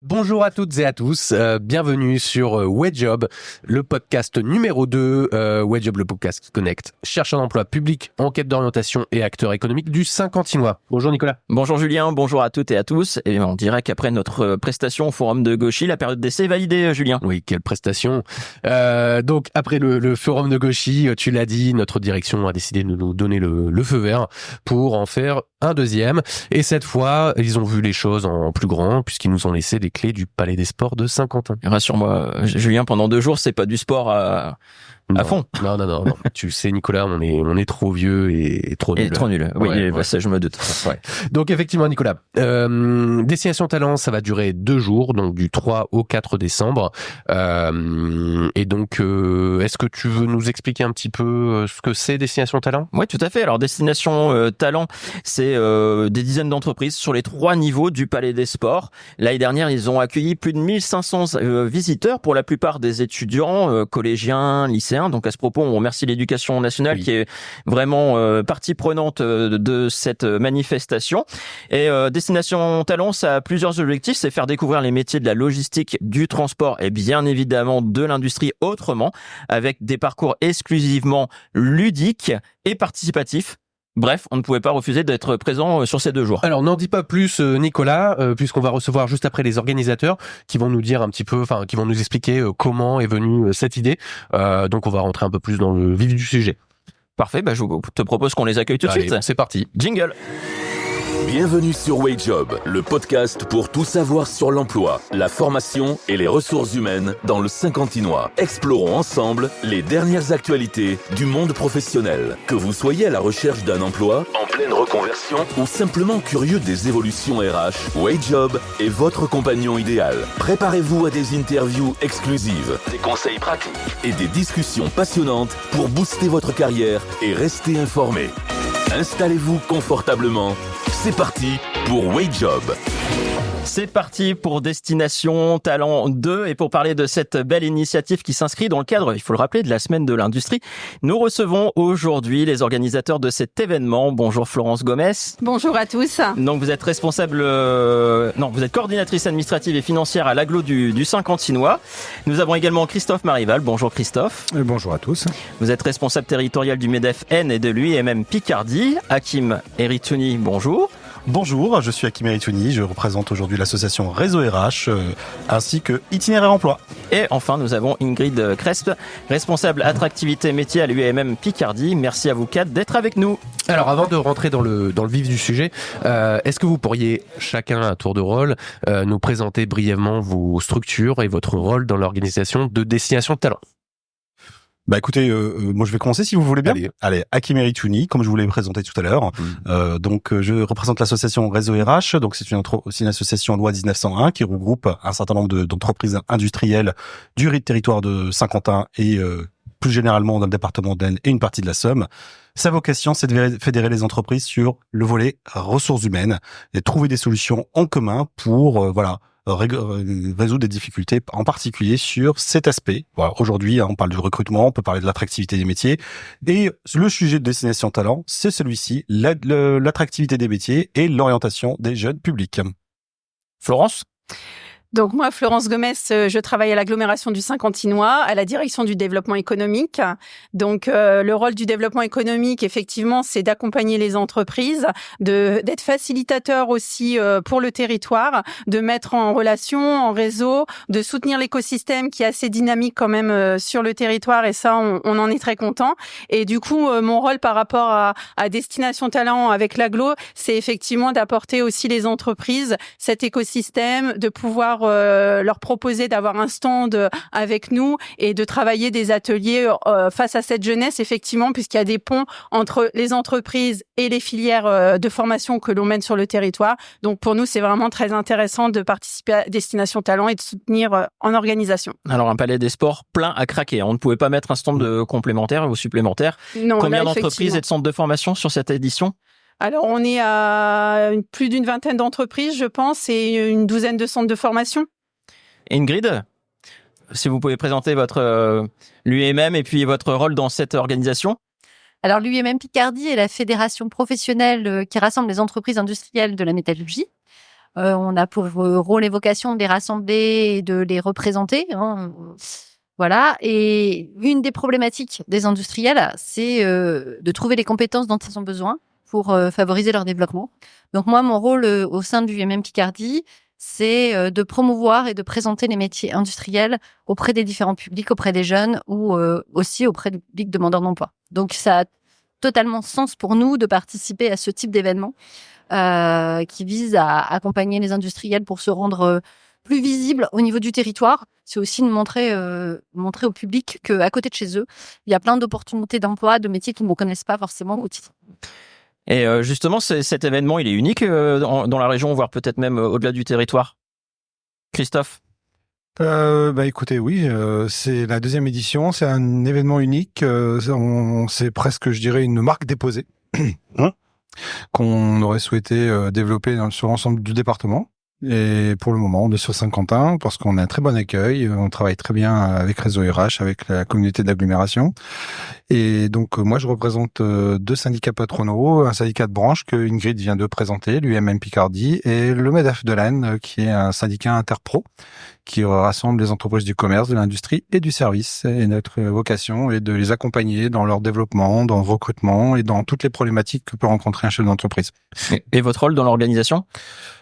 Bonjour à toutes et à tous, bienvenue sur Wayjob, le podcast numéro 2, Wayjob, le podcast qui connecte chercheurs d'emploi publics, enquête d'orientation et acteurs économiques du Saint-Quentinois. Bonjour Nicolas. Bonjour Julien, bonjour à toutes et à tous. Et on dirait qu'après notre prestation au forum de Gauchy, la période d'essai est validée, Julien. Oui, quelle prestation. Donc après le forum de Gauchy, tu l'as dit, notre direction a décidé de nous donner le feu vert pour en faire un deuxième. Et cette fois, ils ont vu les choses en plus grand puisqu'ils nous ont laissé les clés du Palais des Sports de Saint-Quentin. Rassure-moi, Julien, pendant 2 jours, c'est pas du sport à fond. Non. Tu sais, Nicolas, on est trop vieux et trop nul. Et trop nul. Oui, ouais. Ça, je me doute. Ouais. Donc, effectivement, Nicolas, Destination Talent, ça va durer 2 jours, donc du 3 au 4 décembre. Et donc, est-ce que tu veux nous expliquer un petit peu ce que c'est Destination Talent ? Oui, tout à fait. Alors, Destination Talent, c'est des dizaines d'entreprises sur les 3 niveaux du Palais des Sports. L'année dernière, ils ont accueilli plus de 1500 visiteurs, pour la plupart des étudiants, collégiens, lycéens. Donc, à ce propos, on remercie l'Éducation nationale qui est vraiment partie prenante de cette manifestation. Et Destination Talent, ça a plusieurs objectifs. C'est faire découvrir les métiers de la logistique, du transport et bien évidemment de l'industrie autrement, avec des parcours exclusivement ludiques et participatifs. Bref, on ne pouvait pas refuser d'être présent sur ces 2 jours. Alors, n'en dis pas plus, Nicolas, puisqu'on va recevoir juste après les organisateurs qui vont nous dire un petit peu, qui vont nous expliquer comment est venue cette idée. Donc, on va rentrer un peu plus dans le vif du sujet. Parfait, je te propose qu'on les accueille tout de suite. C'est parti. Jingle. Bienvenue sur Wayjob, le podcast pour tout savoir sur l'emploi, la formation et les ressources humaines dans le Saint-Quentinois. Explorons ensemble les dernières actualités du monde professionnel. Que vous soyez à la recherche d'un emploi, en pleine reconversion ou simplement curieux des évolutions RH, Wayjob est votre compagnon idéal. Préparez-vous à des interviews exclusives, des conseils pratiques et des discussions passionnantes pour booster votre carrière et rester informé. Installez-vous confortablement. C'est parti pour Wayjob. C'est parti pour Destination Talent 2 et pour parler de cette belle initiative qui s'inscrit dans le cadre, il faut le rappeler, de la semaine de l'industrie. Nous recevons aujourd'hui les organisateurs de cet événement. Bonjour Florence Gomez. Bonjour à tous. Donc vous êtes vous êtes coordinatrice administrative et financière à l'Agglo du Saint-Quentinois. Nous avons également Christophe Marival. Bonjour Christophe. Bonjour à tous. Vous êtes responsable territorial du MEDEF N et de l'UIMM Picardie. Hakim Eritouni, bonjour. Bonjour, je suis Hakim Eritouni, je représente aujourd'hui l'association Réseau RH ainsi que Itinéraire Emploi. Et enfin, nous avons Ingrid Cresp, responsable attractivité métier à l'UIMM Picardie. Merci à vous 4 d'être avec nous. Alors, avant de rentrer dans le vif du sujet, est-ce que vous pourriez chacun à tour de rôle nous présenter brièvement vos structures et votre rôle dans l'organisation de Destination Talent ? Écoutez, moi je vais commencer si vous voulez bien. Allez, Hakim Eritouni, comme je vous l'ai présenté tout à l'heure. Donc je représente l'association Réseau RH, donc c'est une association loi 1901 qui regroupe un certain nombre d'entreprises industrielles du territoire de Saint-Quentin et plus généralement dans le département d'Aisne et une partie de la Somme. Sa vocation, c'est de fédérer les entreprises sur le volet ressources humaines et trouver des solutions en commun pour résoudre des difficultés, en particulier sur cet aspect. Voilà, aujourd'hui, on parle du recrutement, on peut parler de l'attractivité des métiers. Et le sujet de Destination Talent, c'est celui-ci, l'attractivité des métiers et l'orientation des jeunes publics. Florence ? Donc moi, Florence Gomez, je travaille à l'agglomération du Saint-Quentinois, à la direction du développement économique. Donc le rôle du développement économique, effectivement, c'est d'accompagner les entreprises, d'être facilitateur aussi pour le territoire, de mettre en relation, en réseau, de soutenir l'écosystème qui est assez dynamique quand même sur le territoire, et ça, on en est très content. Et du coup, mon rôle par rapport à Destination Talent avec l'agglo, c'est effectivement d'apporter aussi les entreprises, cet écosystème, de pouvoir leur proposer d'avoir un stand avec nous et de travailler des ateliers face à cette jeunesse, effectivement, puisqu'il y a des ponts entre les entreprises et les filières de formation que l'on mène sur le territoire. Donc pour nous, c'est vraiment très intéressant de participer à Destination Talent et de soutenir en organisation. Alors un palais des sports plein à craquer. On ne pouvait pas mettre un stand de complémentaire ou supplémentaire. Non, combien d'entreprises et de centres de formation sur cette édition ? Alors, on est à plus d'une vingtaine d'entreprises, je pense, et une douzaine de centres de formation. Ingrid, si vous pouvez présenter votre l'UIMM et puis votre rôle dans cette organisation. Alors, l'UIMM Picardie est la fédération professionnelle qui rassemble les entreprises industrielles de la métallurgie. On a pour rôle et vocation de les rassembler et de les représenter. Voilà. Et une des problématiques des industriels, c'est de trouver les compétences dont ils ont besoin pour favoriser leur développement. Donc moi, mon rôle au sein du UMM Picardie, c'est de promouvoir et de présenter les métiers industriels auprès des différents publics, auprès des jeunes ou aussi auprès du public demandeur d'emploi. Donc ça a totalement sens pour nous de participer à ce type d'événement qui vise à accompagner les industriels pour se rendre plus visibles au niveau du territoire. C'est aussi de montrer au public qu'à côté de chez eux, il y a plein d'opportunités d'emploi, de métiers qu'ils ne connaissent pas forcément au titre. Et justement, cet événement, il est unique dans la région, voire peut-être même au-delà du territoire. Christophe? Écoutez, oui, c'est la 2e édition, c'est un événement unique, c'est presque, je dirais, une marque déposée qu'on aurait souhaité développer sur l'ensemble du département. Et pour le moment, on est sur Saint-Quentin parce qu'on a un très bon accueil. On travaille très bien avec Réseau RH, avec la communauté d'agglomération. Et donc, moi, je représente 2 syndicats patronaux, un syndicat de branche que Ingrid vient de présenter, l'UMM Picardie, et le MEDEF de l'Aisne, qui est un syndicat interpro, qui rassemble les entreprises du commerce, de l'industrie et du service. Et notre vocation est de les accompagner dans leur développement, dans le recrutement et dans toutes les problématiques que peut rencontrer un chef d'entreprise. Et votre rôle dans l'organisation?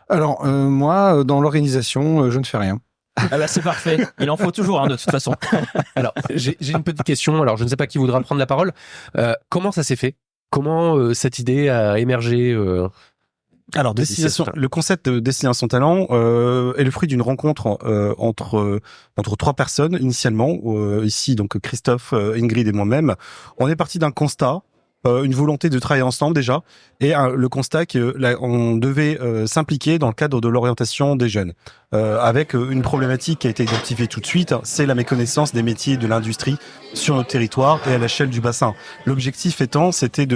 Alors, moi, dans l'organisation, je ne fais rien. Ah bah c'est parfait. Il en faut toujours, de toute façon. Alors, j'ai une petite question. Alors, je ne sais pas qui voudra prendre la parole. Comment ça s'est fait? Comment cette idée a émergé Alors, le concept de Destination Talent est le fruit d'une rencontre entre 3 personnes initialement. Ici, donc Christophe, Ingrid et moi-même. On est parti d'un constat. Une volonté de travailler ensemble déjà, et le constat qu'on devait s'impliquer dans le cadre de l'orientation des jeunes, avec une problématique qui a été identifiée tout de suite, c'est la méconnaissance des métiers de l'industrie sur notre territoire et à l'échelle du bassin. L'objectif étant, c'était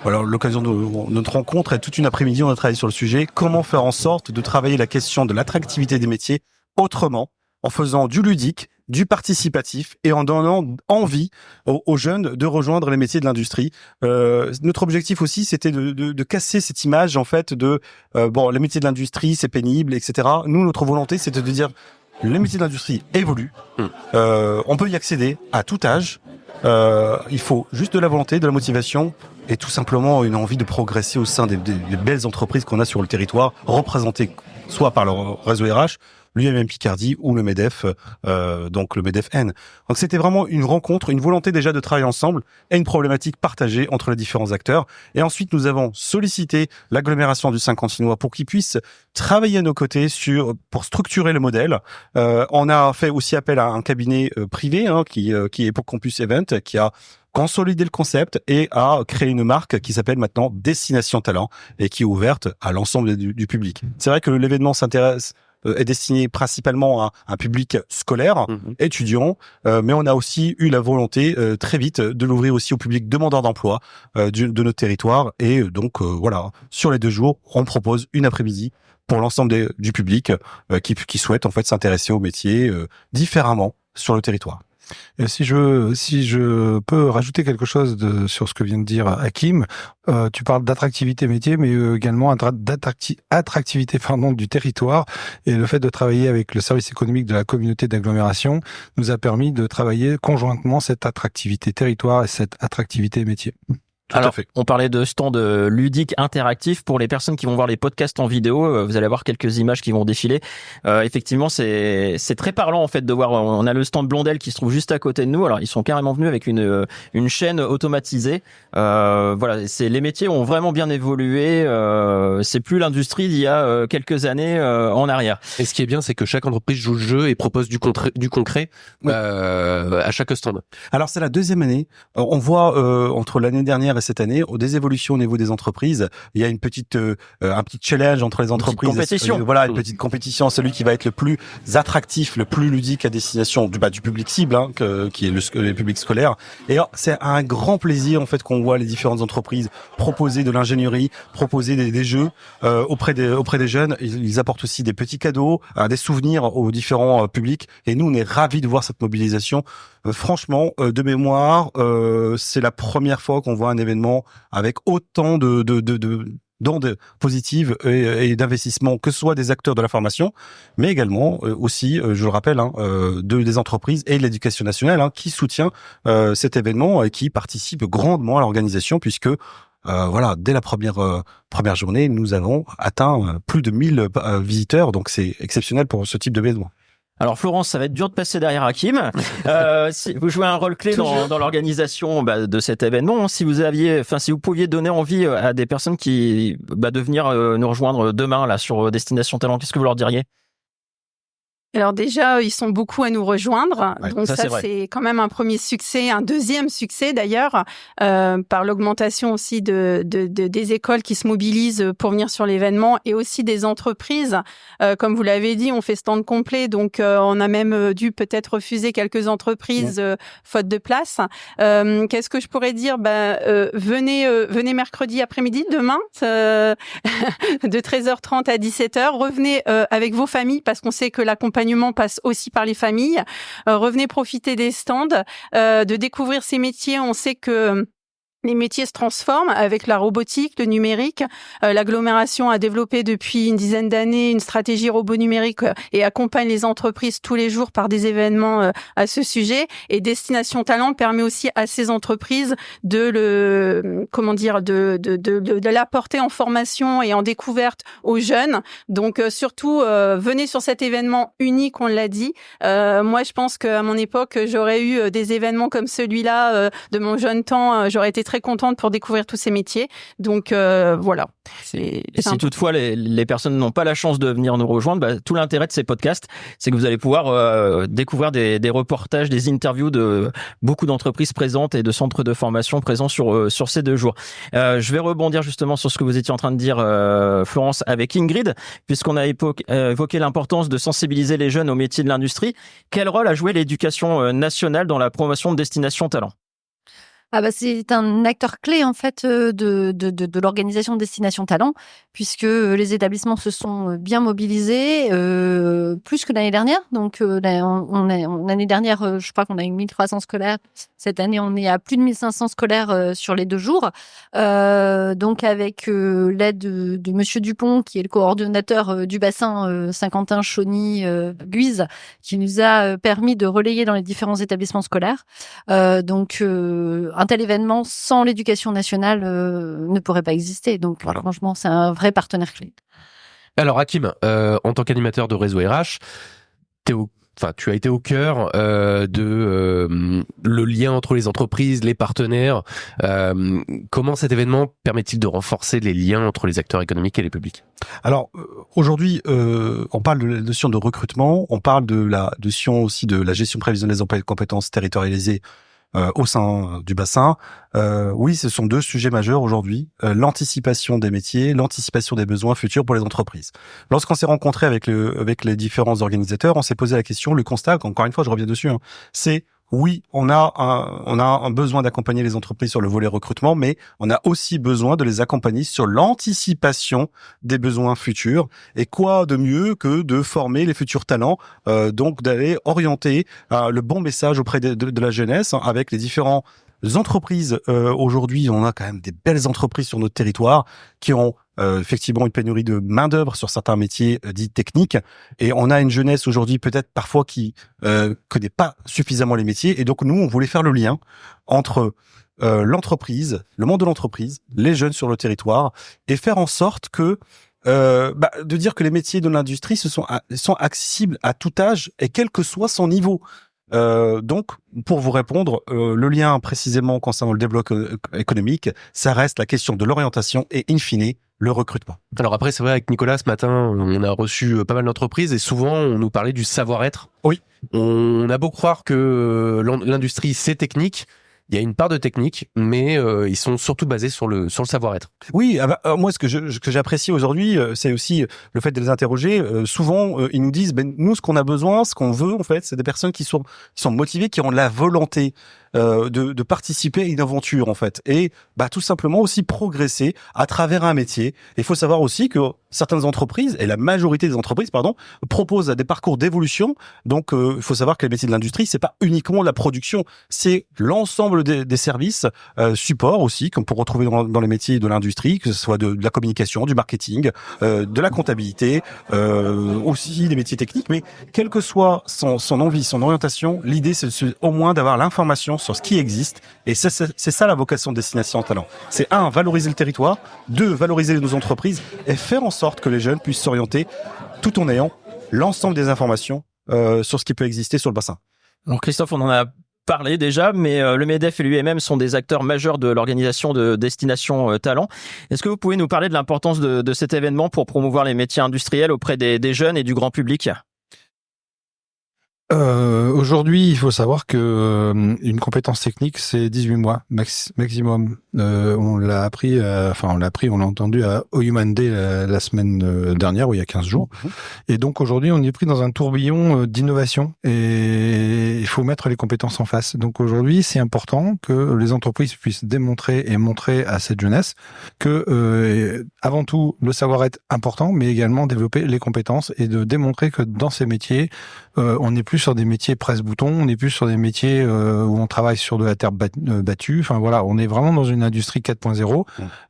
l'occasion de notre rencontre, et toute une après-midi on a travaillé sur le sujet, comment faire en sorte de travailler la question de l'attractivité des métiers autrement, en faisant du ludique, du participatif et en donnant envie aux jeunes de rejoindre les métiers de l'industrie. Notre objectif aussi, c'était de casser cette image en fait de les métiers de l'industrie c'est pénible, etc. Nous, notre volonté, c'était de dire les métiers de l'industrie évoluent. On peut y accéder à tout âge. Il faut juste de la volonté, de la motivation et tout simplement une envie de progresser au sein des belles entreprises qu'on a sur le territoire, représentées soit par le réseau RH, l'UMM Picardie ou le MEDEF, donc le MEDEF N. Donc c'était vraiment une rencontre, une volonté déjà de travailler ensemble et une problématique partagée entre les différents acteurs. Et ensuite, nous avons sollicité l'agglomération du Saint-Quentinois pour qu'ils puissent travailler à nos côtés pour structurer le modèle. On a fait aussi appel à un cabinet privé qui est pour Campus Event, qui a consolidé le concept et a créé une marque qui s'appelle maintenant Destination Talent et qui est ouverte à l'ensemble du public. C'est vrai que l'événement est destiné principalement à un public scolaire, étudiant, mais on a aussi eu la volonté très vite de l'ouvrir aussi au public demandeur d'emploi de notre territoire. Et donc sur les 2 jours, on propose une après-midi pour l'ensemble du public qui souhaite en fait s'intéresser aux métiers différemment sur le territoire. Et si je peux rajouter quelque chose sur ce que vient de dire Hakim, tu parles d'attractivité métier, mais également d'attractivité du territoire. Et le fait de travailler avec le service économique de la communauté d'agglomération nous a permis de travailler conjointement cette attractivité territoire et cette attractivité métier. Alors, on parlait de stand ludique interactif pour les personnes qui vont voir les podcasts en vidéo. Vous allez avoir quelques images qui vont défiler. Effectivement, c'est très parlant en fait de voir. On a le stand Blondel qui se trouve juste à côté de nous. Alors, ils sont carrément venus avec une chaîne automatisée. Les métiers ont vraiment bien évolué. C'est plus l'industrie d'il y a quelques années en arrière. Et ce qui est bien, c'est que chaque entreprise joue le jeu et propose du concret à chaque stand. Alors, c'est la 2e année. On voit entre l'année dernière cette année, des évolutions au niveau des entreprises. Il y a un petit challenge entre les entreprises. Une compétition. Une petite compétition. Celui qui va être le plus attractif, le plus ludique à destination du public cible, qui est le public scolaire. Et c'est un grand plaisir en fait qu'on voit les différentes entreprises proposer de l'ingénierie, proposer des jeux auprès des jeunes. Ils apportent aussi des petits cadeaux, des souvenirs aux différents publics. Et nous, on est ravis de voir cette mobilisation. Franchement, de mémoire, c'est la première fois qu'on voit un événement avec autant de d'ondes positives et d'investissement, que ce soit des acteurs de la formation, mais également aussi, je le rappelle, des entreprises et de l'éducation nationale qui soutient cet événement et qui participe grandement à l'organisation, puisque dès la première journée, nous avons atteint plus de 1000 visiteurs, donc c'est exceptionnel pour ce type d'événement. Alors Florence, ça va être dur de passer derrière Hakim. Si vous jouez un rôle clé dans l'organisation de cet événement, si vous pouviez donner envie à des personnes de venir nous rejoindre demain là sur Destination Talent, qu'est-ce que vous leur diriez ? Alors déjà, ils sont beaucoup à nous rejoindre. Ouais, donc ça c'est quand même un premier succès, un deuxième succès d'ailleurs, par l'augmentation aussi des écoles qui se mobilisent pour venir sur l'événement et aussi des entreprises. Comme vous l'avez dit, on fait stand complet, donc on a même dû peut-être refuser quelques entreprises faute de place. Qu'est-ce que je pourrais dire ? Venez mercredi après-midi, demain, de 13h30 à 17h. Revenez avec vos familles parce qu'on sait que l'accompagnement passe aussi par les familles. Revenez profiter des stands, de découvrir ces métiers. On sait que les métiers se transforment avec la robotique, le numérique. L'agglomération a développé depuis une dizaine d'années une stratégie robot numérique et accompagne les entreprises tous les jours par des événements à ce sujet. Et Destination Talent permet aussi à ces entreprises de l'apporter en formation et en découverte aux jeunes. Donc surtout, venez sur cet événement unique, on l'a dit. Moi, je pense qu'à mon époque, j'aurais eu des événements comme celui-là de mon jeune temps. J'aurais été très contente pour découvrir tous ces métiers. Donc voilà. Et si toutefois les personnes n'ont pas la chance de venir nous rejoindre, tout l'intérêt de ces podcasts, c'est que vous allez pouvoir découvrir des reportages, des interviews de beaucoup d'entreprises présentes et de centres de formation présents sur ces 2 jours. Je vais rebondir justement sur ce que vous étiez en train de dire, Florence, avec Ingrid, puisqu'on a évoqué l'importance de sensibiliser les jeunes aux métiers de l'industrie. Quel rôle a joué l'éducation nationale dans la promotion de Destination Talent ? C'est un acteur clé en fait de l'organisation de Destination Talent, puisque les établissements se sont bien mobilisés plus que l'année dernière. Donc l'année dernière, je crois qu'on a eu 1300 scolaires. Cette année, on est à plus de 1500 scolaires sur les 2 jours. Donc avec l'aide de Monsieur Dupont, qui est le coordonnateur du bassin Saint-Quentin, Chauny, Guise, qui nous a permis de relayer dans les différents établissements scolaires. Un tel événement sans l'éducation nationale ne pourrait pas exister. Donc, franchement, c'est un vrai partenaire clé. Alors, Hakim, en tant qu'animateur de Réseau RH, tu as été au cœur de le lien entre les entreprises, les partenaires. Comment cet événement permet-il de renforcer les liens entre les acteurs économiques et les publics ? Alors aujourd'hui, on parle de la notion de recrutement, on parle de la notion aussi de la gestion prévisionnelle des emplois et compétences territorialisées au sein du bassin. Oui, ce sont 2 sujets majeurs aujourd'hui. L'anticipation des métiers, l'anticipation des besoins futurs pour les entreprises. Lorsqu'on s'est rencontré avec les différents organisateurs, on s'est posé la question, le constat, encore une fois, je reviens dessus, c'est oui, on a un besoin d'accompagner les entreprises sur le volet recrutement, mais on a aussi besoin de les accompagner sur l'anticipation des besoins futurs. Et quoi de mieux que de former les futurs talents, donc d'aller orienter le bon message auprès de la jeunesse avec les différents entreprises. Aujourd'hui, on a quand même des belles entreprises sur notre territoire qui ont effectivement une pénurie de main d'œuvre sur certains métiers dits techniques, et on a une jeunesse aujourd'hui peut-être parfois qui connaît pas suffisamment les métiers, et donc nous on voulait faire le lien entre l'entreprise, le monde de l'entreprise, les jeunes sur le territoire, et faire en sorte que de dire que les métiers de l'industrie sont accessibles à tout âge et quel que soit son niveau. Donc, pour vous répondre, le lien précisément concernant le développement économique, ça reste la question de l'orientation et in fine le recrutement. Alors après, c'est vrai, avec Nicolas, ce matin, on a reçu pas mal d'entreprises et souvent, on nous parlait du savoir-être. Oui. On a beau croire que l'industrie, c'est technique. Il y a une part de technique, mais ils sont surtout basés sur le savoir-être. Oui, moi ce que j'apprécie aujourd'hui, c'est aussi le fait de les interroger. Souvent, ils nous disent, nous, ce qu'on a besoin, ce qu'on veut, en fait, c'est des personnes qui sont motivées, qui ont la volonté de participer à une aventure, en fait, et tout simplement aussi progresser à travers un métier. Il faut savoir aussi que certaines entreprises, et la majorité des entreprises, proposent des parcours d'évolution. Donc, il faut savoir que les métiers de l'industrie, c'est pas uniquement la production, c'est l'ensemble l'ensemble des services, support aussi, qu'on peut retrouver dans les métiers de l'industrie, que ce soit de la communication, du marketing, de la comptabilité, aussi des métiers techniques, mais quelle que soit son envie, son orientation, l'idée c'est au moins d'avoir l'information sur ce qui existe, et c'est ça la vocation de Destination Talent. C'est 1, valoriser le territoire, 2, valoriser nos entreprises, et faire en sorte que les jeunes puissent s'orienter tout en ayant l'ensemble des informations sur ce qui peut exister sur le bassin. Donc Christophe, on en a parlé déjà, mais le MEDEF et l'UMM sont des acteurs majeurs de l'organisation de Destination Talent. Est-ce que vous pouvez nous parler de l'importance de cet événement pour promouvoir les métiers industriels auprès des jeunes et du grand public ? Aujourd'hui, il faut savoir que une compétence technique, c'est 18 mois maximum. On l'a appris, on l'a entendu au Human Day la semaine dernière, où il y a 15 jours. Et donc aujourd'hui, on est pris dans un tourbillon d'innovation et il faut mettre les compétences en face. Donc aujourd'hui, c'est important que les entreprises puissent démontrer et montrer à cette jeunesse que, avant tout, le savoir est important, mais également développer les compétences et de démontrer que dans ces métiers, on n'est plus sur des métiers presse-bouton, on n'est plus sur des métiers où on travaille sur de la terre battue. Enfin voilà, on est vraiment dans une industrie 4.0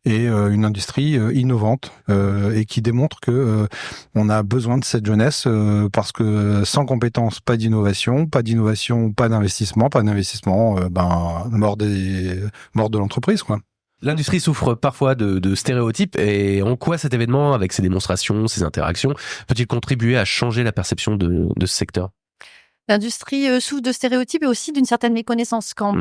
et une industrie innovante et qui démontre que on a besoin de cette jeunesse parce que sans compétences, pas d'innovation, pas d'investissement, mort de l'entreprise, quoi. L'industrie souffre parfois de stéréotypes, et en quoi cet événement, avec ses démonstrations, ses interactions, peut-il contribuer à changer la perception de ce secteur ? L'industrie souffre de stéréotypes et aussi d'une certaine méconnaissance. Quand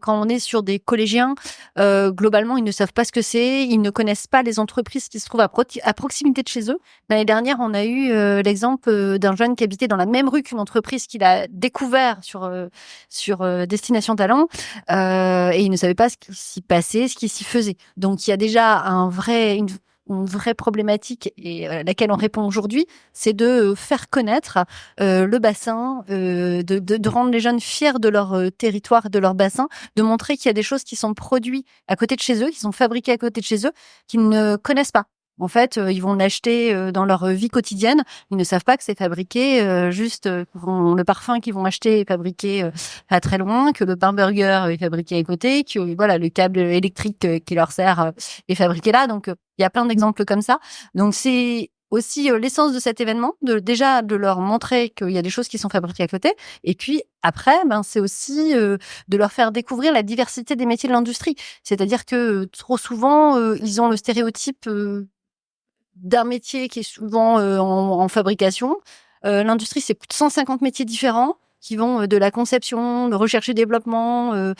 on est sur des collégiens, globalement, ils ne savent pas ce que c'est, ils ne connaissent pas les entreprises qui se trouvent à proximité de chez eux. L'année dernière, on a eu l'exemple d'un jeune qui habitait dans la même rue qu'une entreprise qu'il a découvert sur Destination Talent, et il ne savait pas ce qui s'y passait, ce qui s'y faisait. Donc, il y a déjà une vraie problématique et à laquelle on répond aujourd'hui, c'est de faire connaître le bassin, de rendre les jeunes fiers de leur territoire, de leur bassin, de montrer qu'il y a des choses qui sont produites à côté de chez eux, qui sont fabriquées à côté de chez eux, qu'ils ne connaissent pas. En fait, ils vont l'acheter dans leur vie quotidienne. Ils ne savent pas que c'est fabriqué le parfum qu'ils vont acheter est fabriqué pas très loin, que le pain burger est fabriqué à côté, que le câble électrique qui leur sert est fabriqué là. Donc, il y a plein d'exemples comme ça. Donc, c'est aussi l'essence de cet événement, de leur montrer qu'il y a des choses qui sont fabriquées à côté. Et puis, après, c'est aussi de leur faire découvrir la diversité des métiers de l'industrie. C'est-à-dire que trop souvent, ils ont le stéréotype d'un métier qui est souvent en fabrication. L'industrie, c'est plus de 150 métiers différents qui vont de la conception, de recherche et développement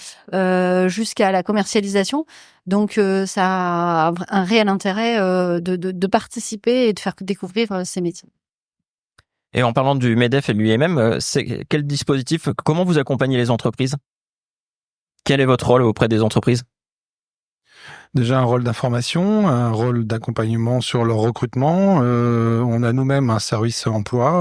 jusqu'à la commercialisation. Donc, ça a un réel intérêt de participer et de faire découvrir ces métiers. Et en parlant du MEDEF et de l'UMM, c'est quel dispositif, comment vous accompagnez les entreprises ? Quel est votre rôle auprès des entreprises ? Déjà un rôle d'information, un rôle d'accompagnement sur leur recrutement. On a nous-mêmes un service emploi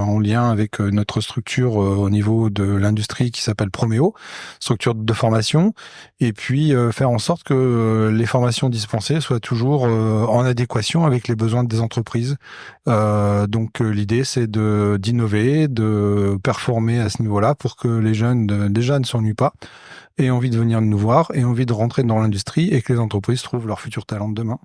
en lien avec notre structure au niveau de l'industrie qui s'appelle Proméo, structure de formation, et puis faire en sorte que les formations dispensées soient toujours en adéquation avec les besoins des entreprises. Donc l'idée c'est d'innover, de performer à ce niveau-là pour que les jeunes déjà ne s'ennuient pas, aient envie de venir nous voir, aient envie de rentrer dans l'industrie et que les entreprises trouvent leur futur talent de demain.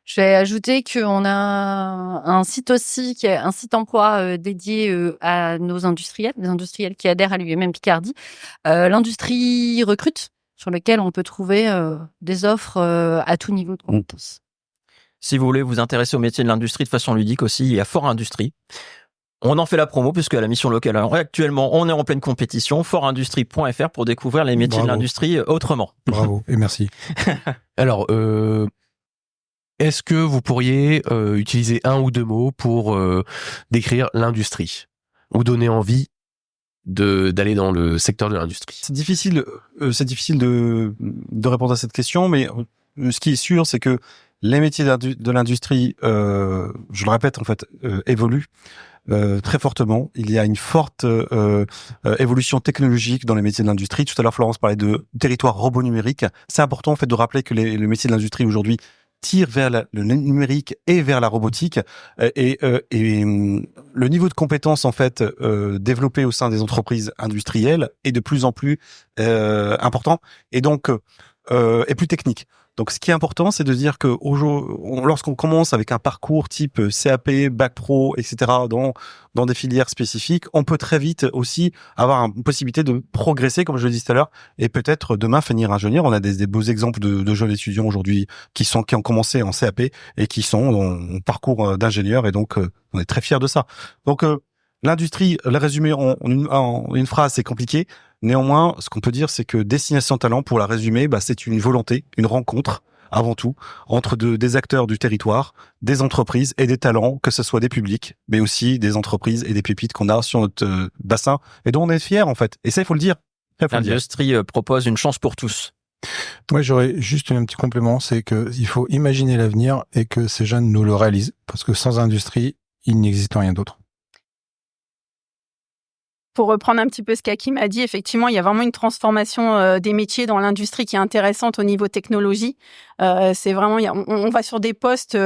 Je vais ajouter qu'on a un site aussi, qui est un site emploi dédié à nos industriels, les industriels qui adhèrent à l'UMM Picardie. L'industrie recrute, sur lequel on peut trouver des offres à tout niveau de compétences. Si vous voulez vous intéresser au métier de l'industrie de façon ludique aussi, il y a Fort Industrie. On en fait la promo puisque à la mission locale, actuellement, on est en pleine compétition. fortindustrie.fr pour découvrir les métiers de l'industrie autrement. Bravo et merci. Alors, est-ce que vous pourriez utiliser un ou deux mots pour décrire l'industrie ou donner envie d'aller dans le secteur de l'industrie? C'est difficile de répondre à cette question, mais ce qui est sûr, c'est que les métiers de l'industrie, je le répète, en fait, évoluent. Très fortement. Il y a une forte évolution technologique dans les métiers de l'industrie. Tout à l'heure, Florence parlait de territoire robot numérique. C'est important en fait de rappeler que les métiers de l'industrie aujourd'hui tire vers le numérique et vers la robotique, et le niveau de compétence en fait développé au sein des entreprises industrielles est de plus en plus important, et donc est plus technique. Donc, ce qui est important, c'est de dire que lorsqu'on commence avec un parcours type CAP, Bac Pro, etc., dans des filières spécifiques, on peut très vite aussi avoir une possibilité de progresser, comme je le disais tout à l'heure, et peut-être demain finir ingénieur. On a des beaux exemples de jeunes étudiants aujourd'hui qui ont commencé en CAP et qui sont en parcours d'ingénieur, et donc on est très fiers de ça. Donc, l'industrie, le résumé en une phrase, c'est compliqué. Néanmoins, ce qu'on peut dire, c'est que Destination Talent, pour la résumer, c'est une volonté, une rencontre, avant tout, entre des acteurs du territoire, des entreprises et des talents, que ce soit des publics, mais aussi des entreprises et des pépites qu'on a sur notre bassin et dont on est fiers, en fait. Et ça, il faut le dire. L'industrie propose une chance pour tous. Moi, j'aurais juste un petit complément, c'est que il faut imaginer l'avenir et que ces jeunes nous le réalisent, parce que sans industrie, il n'existe rien d'autre. Pour reprendre un petit peu ce qu'Hakim a dit, effectivement, il y a vraiment une transformation des métiers dans l'industrie qui est intéressante au niveau technologie. C'est vraiment, on va sur des postes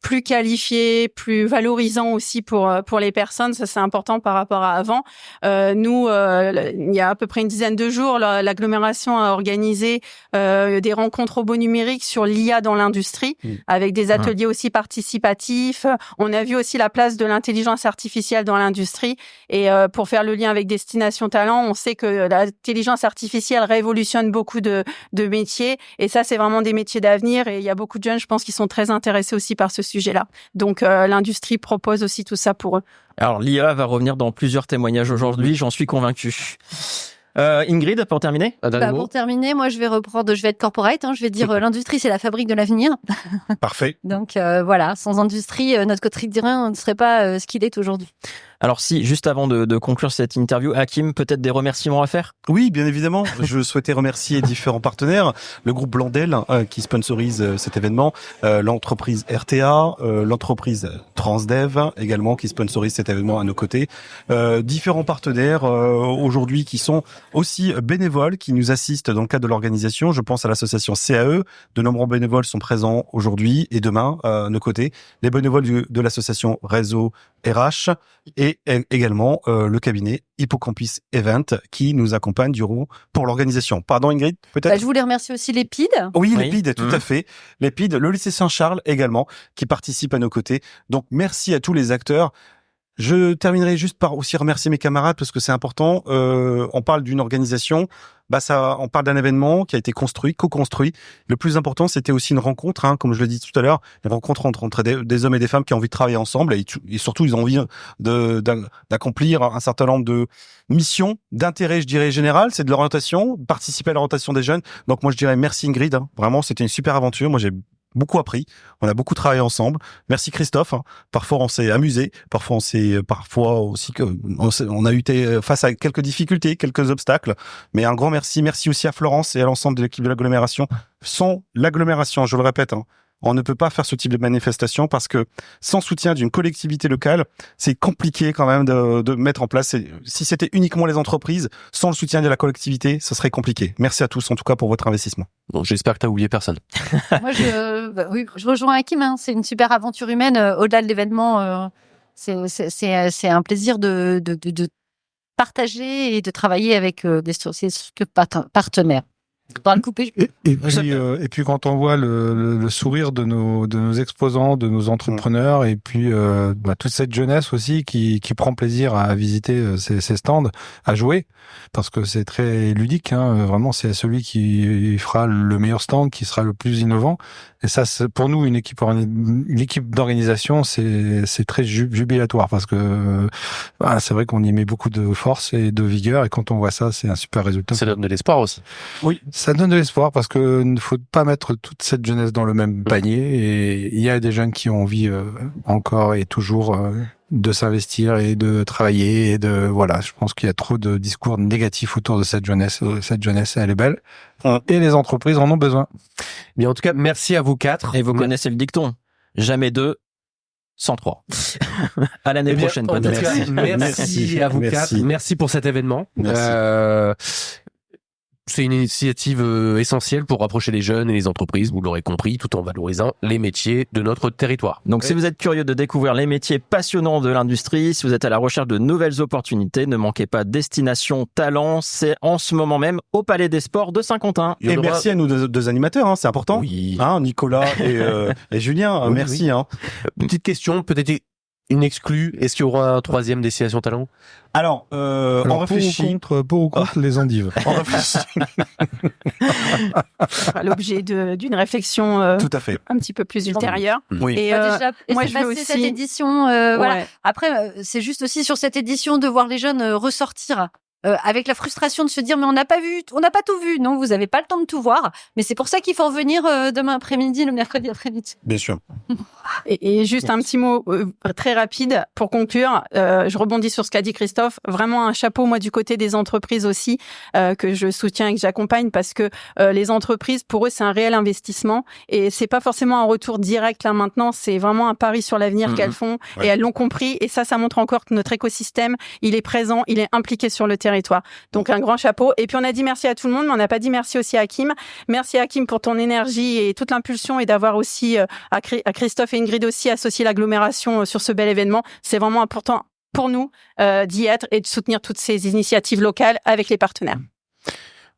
plus qualifiés, plus valorisants aussi pour les personnes. Ça, c'est important par rapport à avant. Nous, il y a à peu près une dizaine de jours, l'agglomération a organisé des rencontres robots numériques sur l'IA dans l'industrie, avec des ateliers aussi participatifs. On a vu aussi la place de l'intelligence artificielle dans l'industrie. Et pour faire le lien avec Destination Talent, on sait que l'intelligence artificielle révolutionne beaucoup de métiers. Et ça, c'est vraiment des métiers d'avenir. Et il y a beaucoup de jeunes, je pense, qui sont très intéressés aussi par ce sujet-là. Donc, l'industrie propose aussi tout ça pour eux. Alors, l'IA va revenir dans plusieurs témoignages aujourd'hui, j'en suis convaincu. Ingrid, pour terminer? Pour terminer, moi, je vais être corporate. Je vais dire l'industrie, c'est la fabrique de l'avenir. Parfait. Donc, voilà, sans industrie, notre quotidien ne serait pas ce qu'il est aujourd'hui. Alors si, juste avant de conclure cette interview, Hakim, peut-être des remerciements à faire? Oui, bien évidemment. Je souhaitais remercier différents partenaires. Le groupe Blandel qui sponsorise cet événement, l'entreprise RTA, l'entreprise Transdev également qui sponsorise cet événement à nos côtés. Différents partenaires aujourd'hui qui sont aussi bénévoles, qui nous assistent dans le cadre de l'organisation. Je pense à l'association CAE. De nombreux bénévoles sont présents aujourd'hui et demain à nos côtés. Les bénévoles de l'association Réseau RH et également le cabinet Hippocampus Event qui nous accompagne pour l'organisation. Pardon Ingrid, peut-être? Je voulais remercier aussi l'EPID. Oui, l'EPID, tout à fait. L'EPID, le lycée Saint-Charles également, qui participe à nos côtés. Donc merci à tous les acteurs. Je terminerai juste par aussi remercier mes camarades parce que c'est important. On parle d'une organisation, on parle d'un événement qui a été co-construit. Le plus important, c'était aussi une rencontre, comme je l'ai dit tout à l'heure, une rencontre entre des hommes et des femmes qui ont envie de travailler ensemble et surtout ils ont envie d'accomplir un certain nombre de missions d'intérêt, je dirais général, c'est de l'orientation, participer à l'orientation des jeunes. Donc moi je dirais merci Ingrid, vraiment c'était une super aventure. Moi j'ai beaucoup appris, on a beaucoup travaillé ensemble. Merci Christophe. Parfois on s'est amusé, parfois aussi que on a été face à quelques difficultés, quelques obstacles. Mais un grand merci. Merci aussi à Florence et à l'ensemble de l'équipe de l'agglomération. Sans l'agglomération, je le répète, on ne peut pas faire ce type de manifestation parce que sans soutien d'une collectivité locale, c'est compliqué quand même de mettre en place. Si c'était uniquement les entreprises, sans le soutien de la collectivité, ce serait compliqué. Merci à tous en tout cas pour votre investissement. Bon, j'espère que tu n'as oublié personne. Moi, je rejoins Hakim. C'est une super aventure humaine. Au-delà de l'événement, c'est un plaisir de partager et de travailler avec des partenaires. Dans le coupé. Et puis quand on voit le sourire de nos exposants, de nos entrepreneurs, et puis toute cette jeunesse aussi qui prend plaisir à visiter ces stands, à jouer, parce que c'est très ludique. Vraiment, c'est celui qui fera le meilleur stand, qui sera le plus innovant. Et ça, pour nous, une équipe d'organisation, c'est très jubilatoire, parce que c'est vrai qu'on y met beaucoup de force et de vigueur, et quand on voit ça, c'est un super résultat. Ça donne de l'espoir aussi. Oui. Ça donne de l'espoir parce que ne faut pas mettre toute cette jeunesse dans le même panier, et il y a des jeunes qui ont envie encore et toujours de s'investir et de travailler je pense qu'il y a trop de discours négatifs autour de cette jeunesse. Cette jeunesse, elle est belle et les entreprises en ont besoin. Bien, en tout cas, merci à vous quatre. Et vous connaissez le dicton, jamais deux sans trois. À l'année prochaine. Merci à vous quatre. Merci pour cet événement. Merci. c'est une initiative essentielle pour rapprocher les jeunes et les entreprises, vous l'aurez compris, tout en valorisant les métiers de notre territoire. Donc si vous êtes curieux de découvrir les métiers passionnants de l'industrie, si vous êtes à la recherche de nouvelles opportunités, ne manquez pas Destination Talent, c'est en ce moment même au Palais des Sports de Saint-Quentin. Et merci à nos deux animateurs, hein, c'est important. Oui. Hein, Nicolas et Julien, Oui, merci. oui. Hein. Petite question, peut-être une exclue, est-ce qu'il y aura un 3e Destination Talent? Alors, on réfléchit. Pour ou contre les endives. On réfléchit. L'objet d'une réflexion Tout à fait. un petit peu plus ultérieure. Oui. Et Déjà, moi, c'est je veux passé aussi cette édition. Voilà. Ouais. Après, c'est juste aussi sur cette édition de voir les jeunes ressortir. Avec la frustration de se dire mais on n'a pas tout vu. Non, vous avez pas le temps de tout voir. Mais c'est pour ça qu'il faut revenir demain après-midi, le mercredi après-midi. Bien sûr. Et juste un petit mot très rapide pour conclure. Je rebondis sur ce qu'a dit Christophe. Vraiment un chapeau, moi, du côté des entreprises aussi, que je soutiens et que j'accompagne parce que les entreprises, pour eux, c'est un réel investissement et c'est pas forcément un retour direct là maintenant. C'est vraiment un pari sur l'avenir qu'elles font et elles l'ont compris. Et ça montre encore que notre écosystème, il est présent, il est impliqué sur le territoire. Donc un grand chapeau. Et puis on a dit merci à tout le monde, mais on n'a pas dit merci aussi à Hakim. Merci à Hakim pour ton énergie et toute l'impulsion et d'avoir aussi à Christophe et Ingrid aussi associé l'agglomération sur ce bel événement. C'est vraiment important pour nous d'y être et de soutenir toutes ces initiatives locales avec les partenaires.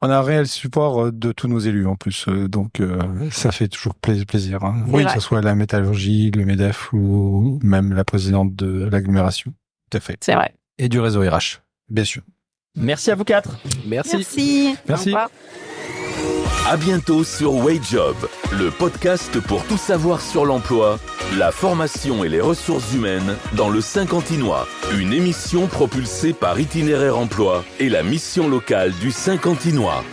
On a un réel support de tous nos élus en plus, donc ça fait toujours plaisir. Hein. Oui, Que ce soit la métallurgie, le MEDEF ou même la présidente de l'agglomération. Tout à fait. C'est vrai. Et du réseau RH. Bien sûr. Merci à vous quatre. Merci. Merci. Au revoir. À bientôt sur WageJob, le podcast pour tout savoir sur l'emploi, la formation et les ressources humaines dans le Saint-Quentinois. Une émission propulsée par Itinéraire Emploi et la mission locale du Saint-Quentinois.